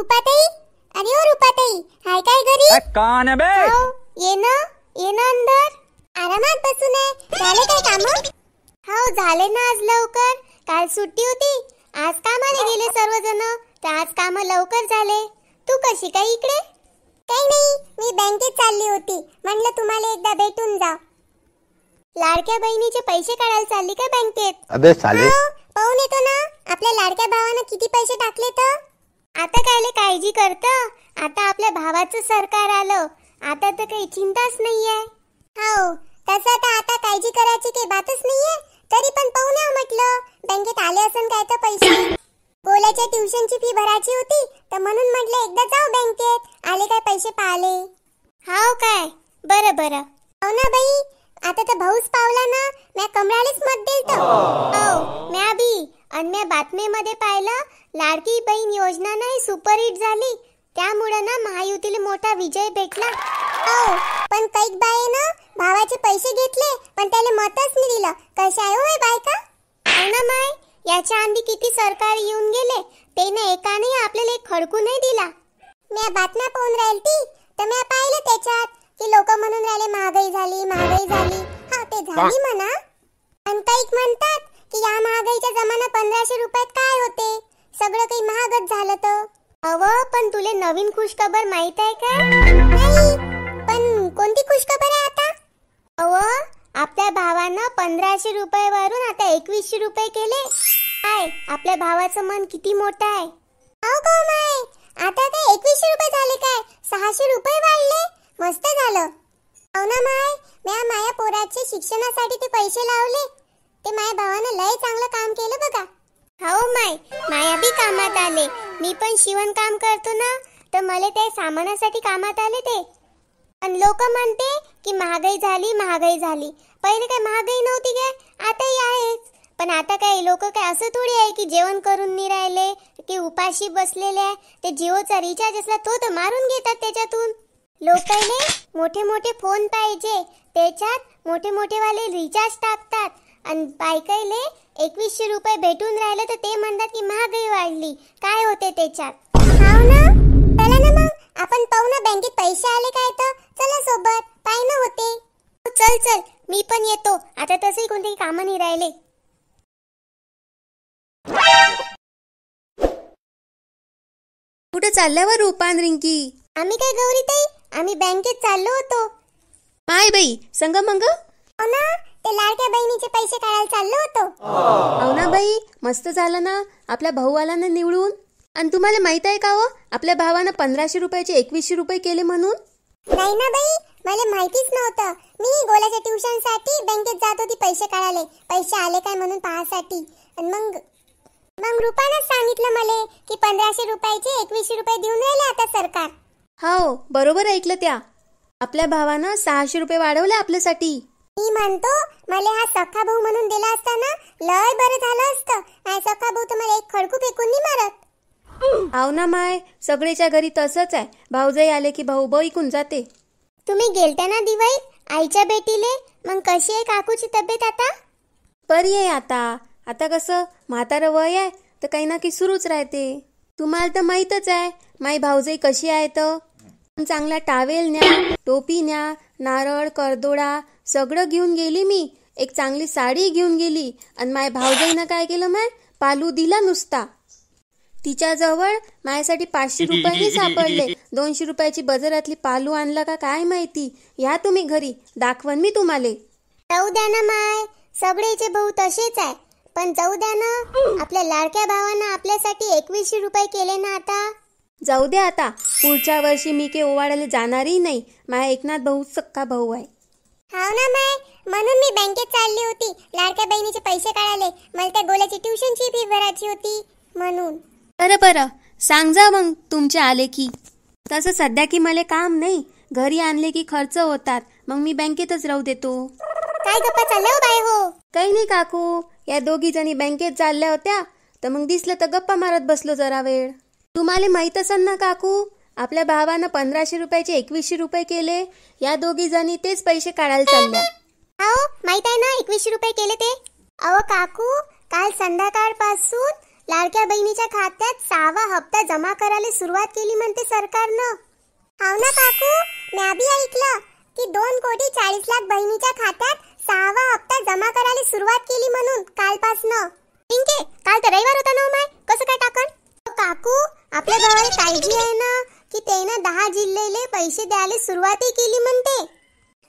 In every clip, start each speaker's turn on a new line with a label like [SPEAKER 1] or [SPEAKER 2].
[SPEAKER 1] रूपाताई, अरे ओ रूपाताई, हाय काय घरी?
[SPEAKER 2] कौन है बे?
[SPEAKER 1] ये ना अंदर. आरामात बसून आहे. झाले काय काम? हो झाले ना आज लवकर. काल सुट्टी होती, आज कामाला गेले सर्वजण, तर आज काम लवकर झाले. तू कशी काय इकडे? काही नाही, मी बँकेत चालली होती. म्हणलं तुम्हाला एकदा भेटून जा. लाडक्या बहिणीचे पैसे काढायला चालली का बँकेत?
[SPEAKER 3] अबे साले,
[SPEAKER 1] पाहून येतो ना आपल्या लाडक्या भावानं किती पैसे टाकले तर. आता कायले काळजी करता? आता आपल्या भावाचं सरकार आलं, आता तर काही चिंताच नाहीये. हो तसं तर आता काळजी करायची काही बातच नाहीये. तरी पण पाहून या म्हटलं, बँकेत आले असन काय तर पैसे. गोल्याच्या ट्युशनची फी भरायची होती, तर म्हणून म्हटलं एकदा जाऊ बँकेत. आले काय पैसे पाहिले? हाव काय, बरं बरं. हो ना बाई, आता तर भाऊच पावला ना, म्या कमळालाच मत दिलत. हो म्या बी. आणि म्या बातमीमध्ये पाहिलं, लाडकी बहीण योजना नाही सुपर हिट झाली, त्यामुळे ना महायुतीला मोठा विजय भेटला. हो पण कैक बाई ना भावाचे पैसे घेतले, पण त्याला मतच नाही दिलं. कशा आहे होय बायका? हो ना माय, याच्या आधी किती सरकार येऊन गेले, ते ना एकाने आपल्याला एक खडकू नाही दिला. म्या बातम्या पाहून राहिली, तर म्या पाहिलं त्याच्यात की लोक म्हणून राहिले महागाई झाली, महागाई झाली. हा ते झाली म्हणा, आणि कैक म्हणतात की या महागाईच्या जमान्यात 1500 रुपयात काय होते, सगळं काही महागच झालं. तर अव पण तुले नवीन खुशखबर माहित आहे का? नाही, पण कोणती खुशखबर आहे आता? अव आपल्या भावानं 1500 रुपयावरून आता 2100 रुपये केले. काय आपल्या भावाचं मन किती मोठं आहे. हो का माय, आता काय 2100 रुपये झाले काय? 600 रुपये वाढले. मस्त झालं. हो ना माय, म्या माया पोराच्या शिक्षणासाठी ते पैसे लावले, ते माया भावानं लय चांगलं काम केलं बघा. हो माय, माया बी कामात आले. मी पण शिवण काम करतो ना, तर मला ते सामानासाठी कामात आले ते. आणि लोक म्हणते की महागाई झाली, महागाई झाली. पहिले काय महागाई नव्हती काय, आताही आहेच. पण आता काय लोक काय असं थोडी आहे की जेवण करून नाही राहिले, की उपाशी बसलेले आहे. ते जिओचा रिचार्ज असला तो तर मारून घेतात त्याच्यातून. लोकांना मोठे मोठे फोन पाहिजे, त्याच्यात मोठे मोठे वाले रिचार्ज टाकतात. आणि बायकाईले 2100 रुपये भेटून राहिले, तर ते म्हणतात की महागाई वाढली. काय होते त्याच्यात? हाव ना, चला ना मग आपण पाहू ना बँकेत पैसे आले काय तर. चला सोबत पाय ना होते. चल चल, मी पण येतो. आता तसंही कोणतेही कामं नाही राहिले.
[SPEAKER 4] कुठे चालल्यावर रूपान रिंकी?
[SPEAKER 1] आम्ही काय गौरीताई, आम्ही बँकेत चाललो होतो.
[SPEAKER 4] माय बाई, संग मंग?
[SPEAKER 1] हो ना, ते लाडक्या बहिणीचे पैसे काढायला चाललो होतो.
[SPEAKER 4] हो ना बाई, मस्त झालं ना आपल्या भाऊवाला ना निवडून. आणि तुम्हाला माहित आहे का हो, आपल्या भावानं 1500 रुपयाचे 2100 रुपये केले म्हणून?
[SPEAKER 1] नाही ना बाई, मला माहितीच नव्हतं. मी गोल्याच्या ट्युशनसाठी बँकेत जात होती पैसे काढायला, पैसे आले काय म्हणून पाहासाठी. आणि मग रुपानच सांगितलं मला की 1500 रुपयाचे 2100 रुपये देऊन राहिले आता सरकार.
[SPEAKER 4] हो बरोबर ऐकलं. त्या आपल्या भावानं 600 रुपये वाढवले आपल्यासाठी.
[SPEAKER 1] मी म्हणतो मला हा सखा भाऊ म्हणून दिला असता ना, लय बरं झालं असतं. हा सखा भाऊ तुम्हाला एक खडकू फेकून नाही मारत.
[SPEAKER 4] हाव ना माय, सगळेच्या घरी तसंच आहे. भाऊजाई आले की भाऊ ऐकून जाते.
[SPEAKER 1] तुम्ही गेलता ना दिवाळी आईच्या बेटीले, मग कशी आहे काकूची तब्येत आता?
[SPEAKER 4] बरी आहे आता. आता कसं म्हातारं वय आहे, तर काही ना काही सुरूच राहते. तुम्हाला तर माहीतच आहे माई भाऊजाई कशी आहे. तर चांगला टावेल न्या, टोपी न्या, नारळ करदोडा सगळं घेऊन गेली मी. एक चांगली साडी घेऊन गेली. आणि माय भाऊजाईनं काय केलं, माय पालू दिला नुसता. तिच्याजवळ माझ्यासाठी 500 रुपये सापडले. 200 रुपयाची बाजारातली पालू आणला का काय माहिती. या तुम्ही घरी, दाखवन मी तुम्हाला.
[SPEAKER 1] जाऊ द्या ना माय, सगळेचे भाऊ तसेच आहे. पण जाऊ द्या ना, आपल्या लाडक्या भावानं आपल्यासाठी 2100 रुपये केले ना. आता
[SPEAKER 4] जाऊ द्या. आता पुढच्या वर्षी मी के ओवाळायला जाणारही नाही. माझा एकनाथ भाऊ सक्का भाऊ आहे.
[SPEAKER 1] हाव ना माय, म्हणून मी बँकेत चालली होती लाडक्या बहिणीचे पैसे काढायला. मला त्या गोल्याची ट्युशनची फी भरायची होती म्हणून.
[SPEAKER 4] बरं सांग जा मग तुमचे आले की. तसं सध्या की मला काम नाही, घरी आणले की खर्च होतात, मग मी बँकेतच राहू देतो.
[SPEAKER 1] काय गप्पा चालल्या हो बाय? हो
[SPEAKER 4] काही नाही काकू, या दोघी जणी बँकेत चालल्या होत्या, तर मग दिसलं तर गप्पा मारत बसलो जरा वेळ. तुम्हाला माहित असेल ना काकू, आपल्या भावानं 1500 रुपयाचे 2100 रुपये केले. या दोघी जणी तेच पैसे काढायला चालल्या.
[SPEAKER 1] हो माहित आहे ना 2100 रुपये केले ते. अहो काकू, काल संध्याकाळपासून लाडक्या बहिणीच्या खात्यात 6वा हप्ता जमा करायला सुरुवात केली म्हणते सरकारनं. हाव ना काकू, म्या बी ऐकलं की 2,40,00,000 बहिणीच्या खात्यात 6वा हप्ता जमा करायला सुरुवात केली म्हणून कालपासनं. पिंके, काल तर रविवार होता ना माय, कसं काय टाकन? काकू, आपल्या गावाला काळजी आहे ना की त्यानं 10 जिल्ह्याले पैसे द्यायला सुरुवातही केली म्हणते.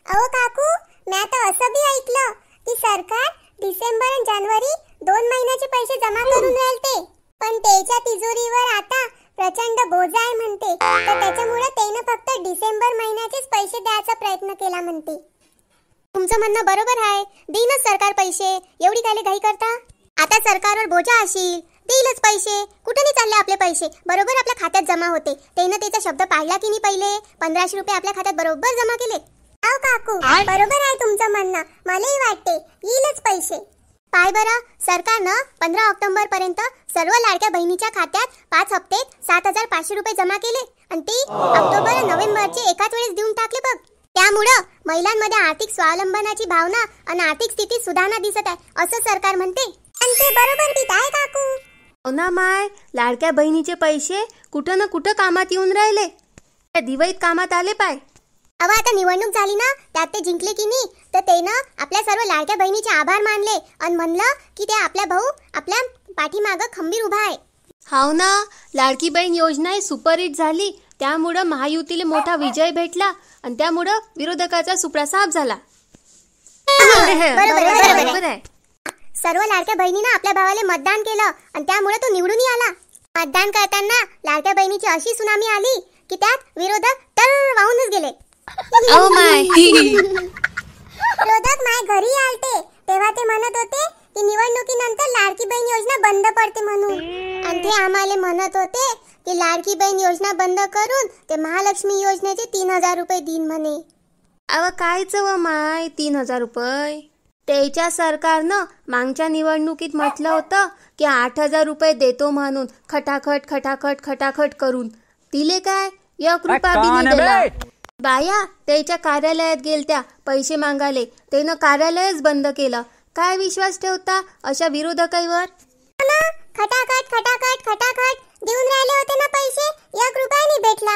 [SPEAKER 1] अहो काकू, म्या तर असं बी ऐकलं की सरकार डिसेंबर आणि जानेवारी 2 महिन्याचे पैसे जमा करून राहिले, पण त्याच्या तिजोरीवर आता प्रचंड बोजा आहे म्हणते, तर त्याच्यामुळे त्यानं फक्त डिसेंबर महिन्याचेच पैसे द्यायचा प्रयत्न केला म्हणते. तुमचं म्हणणं बरोबर आहे, देईनच सरकार पैसे, एवढी कायले घाई करता? आता सरकारवर बोजा असेल, देईलच पैसे. कुठे नाही चालले आपले पैसे, बरोबर आपल्या खात्यात जमा होते. त्यानं त्याचा शब्द पाळला की नाही, पहिले 1500 रुपये आपल्या खात्यात बरोबर जमा केले. अहो काकू, बरोबर आहे तुमचं म्हणणं, मलाही वाटते येईलच पैसे. पाय बरं, सरकारनं 15 ऑक्टोबर पर्यंत सर्व लाडक्या बहिणीच्या खात्यात 5 हप्ते 7,500 रुपये जमा केले आणि ते ऑक्टोबर आणि नोव्हेंबरचे एकाच वेळेस देऊन टाकले बघ. त्यामुळं महिलांमध्ये आर्थिक स्वावलंबनाची भावना आणि आर्थिक स्थितीत सुधारणा दिसत आहे, असं सरकार म्हणते. आणि ते बरोबर बी आहे काकू.
[SPEAKER 4] हो ना माय, लाडक्या बहिणीचे पैसे कुठं ना कुठं कामात येऊन राहिले, दिवाळीत कामात आले पाय.
[SPEAKER 1] अहो आता निवडणूक झाली ना, त्यात ते जिंकले की नाही, तर त्यानं आपल्या सर्व लाडक्या बहिणीचे आभार मानले आणि म्हणलं की ते आपला भाऊ आपल्या पाठीमागं खंबीर उभा आहे.
[SPEAKER 4] हाव ना, लाडकी बहीण योजना सुपरहिट झाली, त्यामुळं महायुतीला मोठा विजय भेटला आणि त्यामुळं विरोधकाचा सुप्रसाद झाला.
[SPEAKER 1] बरोबर आहे. सर्व लाडक्या बहिणीनं आपल्या भावाला मतदान केलं आणि त्यामुळे तो निवडूनही आला. मतदान करताना लाडक्या बहिणीची अशी सुनामी आली की त्यात विरोधक तर वाहूनच गेले. विरोधक माय घरी आलते तेव्हा ते म्हणत होते की निवडणुकीनंतर लाडकी बहीण योजना बंद पडते म्हणून, आणि ते आम्हाला म्हणत होते की लाडकी बहीण योजना बंद करून ते महालक्ष्मी योजनेचे 3,000 रुपये देईन म्हणे.
[SPEAKER 4] अव कायच व माय 3,000 रुपये? त्याच्या सरकारनं मागच्या निवडणुकीत म्हटलं होतं की 8,000 रुपये देतो म्हणून, खटाखट खटाखट खटाखट करून. तिले काय 1 रुपया बी नाही दिला. बाया त्याच्या कार्यालयात गेलत्या पैसे मागायले, त्यानं कार्यालयच बंद केलं. काय विश्वास ठेवता अशा विरोधकांवर?
[SPEAKER 1] खटाखट खटाखट खटाखट देऊन राहिले होते ना पैसे, 1 रुपया नाही भेटला.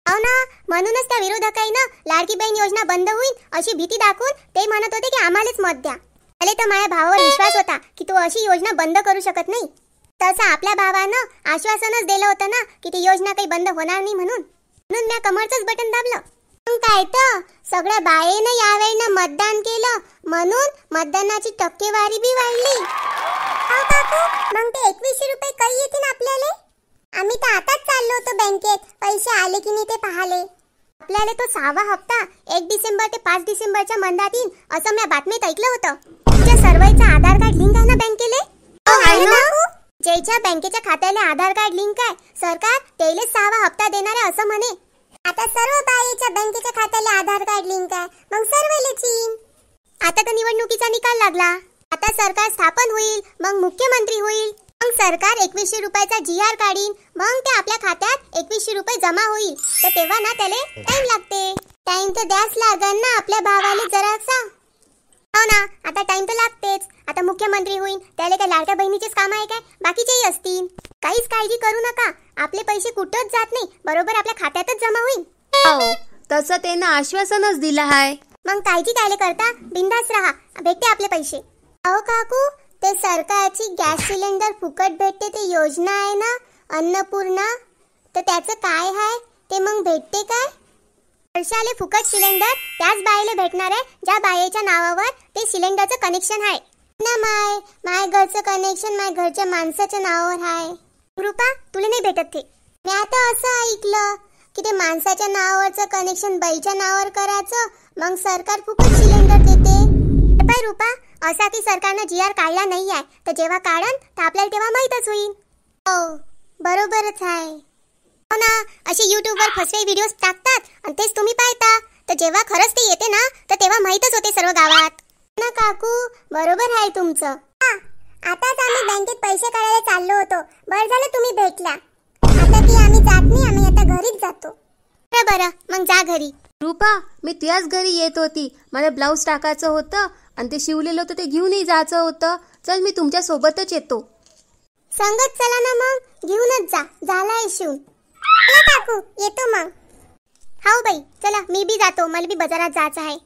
[SPEAKER 1] हो ना, म्हणूनच त्या विरोधकांना लाडकी बहीण योजना बंद होईल अशी भीती दाखवून ते म्हणत होते की आम्हालाच मत द्या. मला तर माझ्या भावावर विश्वास होता की तो अशी योजना बंद करू शकत नाही. तसं आपल्या भावानं आश्वासनच दिलं होतं ना की ती योजना काही बंद होणार नाही, म्हणून मी कमरचंच बटन दाबलं. मग काय तर सगळ्या बायेनं यावेळेनं मतदान केलं म्हणून मतदानाची टक्केवारी बी वाढली. मग ते 2100 रुपये काही येतील आपल्याला? आम्ही तर आताच चाललो होतो बँकेत पैसे आले की नाही ते पाहाले. आपल्याला तो 6वा हप्ता 1 डिसेंबर ते 5 डिसेंबरच्या मंदात येईल असं मी बातमीत ऐकलं होतं. तुमच्या सर्वांचं आधार कार्ड लिंक आहे ना बँकेले? आहे ना. ज्याच्या बँकेच्या खात्याला आधार कार्ड लिंक आहे, सरकार त्याला 6वा हप्ता देणार आहे असं म्हणे. आता सर्व बाईच्या बँकेच्या खात्याला आधार कार्ड लिंक आहे, मग सर्वलेच येईल. आता तर निवडणुकीचा निकाल लागला, आता सरकार स्थापन होईल, मग मुख्यमंत्री होईल, मग सरकार 2100 रुपयाचा GR काढीन, मग ते आपल्या खात्यात 2100 रुपये जमा होईल. तर तेव्हा ना त्याला टाइम लागते. टाइम तर द्याच लागन ना आपल्या भावाला जरासा. हो ना, आता टाइम तर लागतेच. आता मुख्यमंत्री होईल, त्याला काय लाडक्या बहिणीचेच काम आहे काय? बाकीचेही असतील. काहीच काळजी करू नका, आपले पैसे कुठंच जात नाही, बरोबर आपल्या खात्यातच जमा होईल.
[SPEAKER 4] हो, तसं त्यानं आश्वासनच दिलं आहे.
[SPEAKER 1] मग काळजी कायले करता, बिंदास राहा, भेटते आपले पैसे. अहो काकू, ते सरकारची गॅस सिलेंडर फुकट भेटते ते योजना आहे ना अन्नपूर्णा, तर त्याचं काय आहे ते मग भेटते काय? वर्षाले फुकट सिलेंडर त्याच बाईला भेटणार आहे ज्या बाईच्या नावावर ते सिलेंडरचं कनेक्शन आहे ना. माय घरचं कनेक्शन माय घरच्या माणसाच्या नावावर आहे. रुपा, तुला नाही भेटत ते? मी आता असं ऐकलं की ते माणसाच्या नावावरचं कनेक्शन बाईच्या नावावर करायचं, मग सरकार फुकट सिलेंडर देते. बाई रुपा, असा की सरकारनं GR काढला नाही आहे, तर जेव्हा काढन तर आपल्याला तेव्हा माहीतच होईल. हो, बरोबरच आहे. हो ना, असे YouTubeवर फसवे व्हिडिओज टाकतात आणि तेच तुम्ही पाहता, तर जेव्हा खरंच ते येते ना तर तेव्हा माहीतच होते सर्व गावात ना. काकू, बरोबर आहे तुमचं. आताच आम्ही बँकेत पैसे काढायला चाललो होतो, बरं झालं तुम्ही भेटला. आता की आम्ही जात नाही, आम्ही आता घरीच जातो. बरं, मग जा घरी.
[SPEAKER 4] रूपा, मी तुझ्याच घरी येत होती, मला ब्लाऊज टाकायचं होतं आणि ते शिवलेलं होतं ते घेऊनही जायचं होतं. चल, मी तुमच्या सोबतच येतो.
[SPEAKER 1] संगत चला ना मग, घेऊनच जा, झालाय शिवून. चला काकू, येतो मग. हाव बाई, चला मी बी जातो, मला बी बाजारात जायचं आहे.